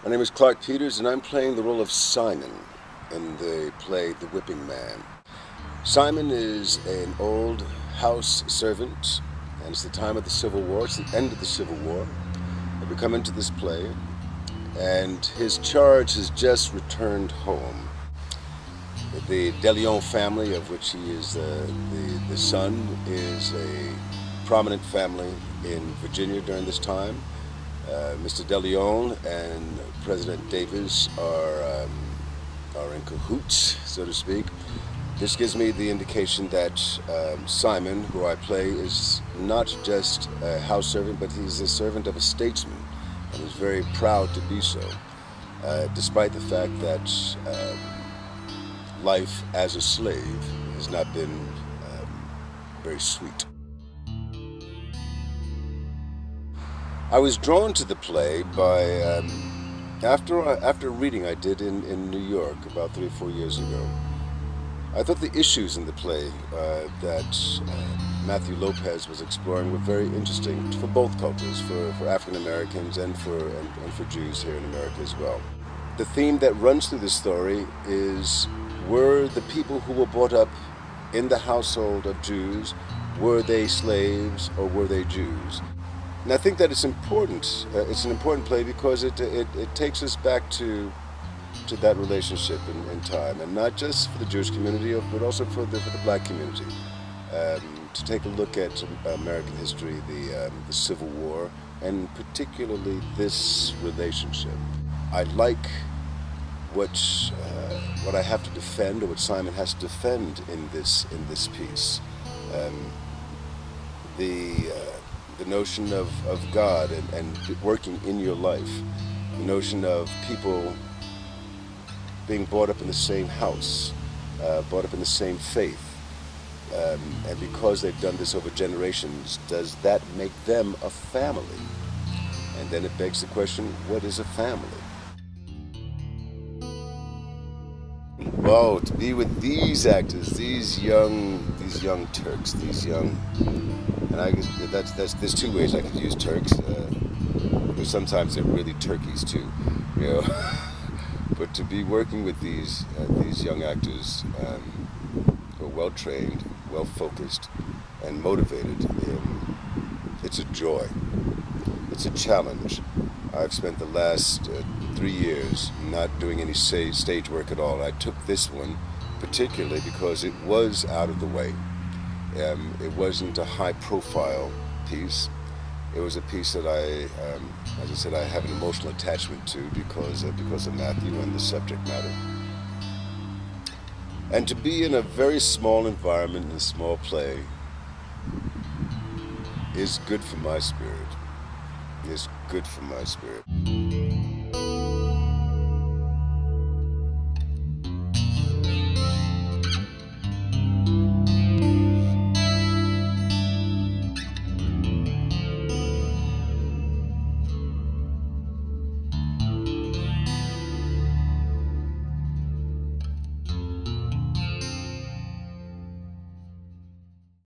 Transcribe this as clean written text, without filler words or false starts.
My name is Clarke Peters, and I'm playing the role of Simon in the play The Whipping Man. Simon is an old house servant, and it's the time of the Civil War. It's the end of the Civil War. We come into this play, and his charge has just returned home. The De Leon family, of which he is the son, is a prominent family in Virginia during this time. Mr. De Leon and President Davis are in cahoots, so to speak. This gives me the indication that Simon, who I play, is not just a house servant, but he's a servant of a statesman, and is very proud to be so, despite the fact that life as a slave has not been very sweet. I was drawn to the play by after a reading I did in New York about 3 or 4 years ago. I thought the issues in the play that Matthew Lopez was exploring were very interesting for both cultures, for African Americans and for Jews here in America as well. The theme that runs through the story is, were the people who were brought up in the household of Jews, were they slaves or were they Jews? And I think that it's important. It's an important play because it takes us back to that relationship in time, and not just for the Jewish community, but also for the black community. To take a look at American history, the Civil War, and particularly this relationship. I like what I have to defend, or what Simon has to defend in this piece. The notion of God and working in your life, the notion of people being brought up in the same house, brought up in the same faith, and because they've done this over generations, does that make them a family? And then it begs the question, what is a family? Well, to be with these actors, these young Turks, and I guess there's two ways I could use Turks, because sometimes they're really turkeys too, you know. But to be working with these young actors who are well trained, well focused, and motivated, it's a joy. It's a challenge. I've spent the last 3 years not doing any stage work at all. I took this one particularly because it was out of the way. It wasn't a high-profile piece. It was a piece that as I said, I have an emotional attachment to because of Matthew and the subject matter. And to be in a very small environment in a small play is good for my spirit. Is good for my spirit.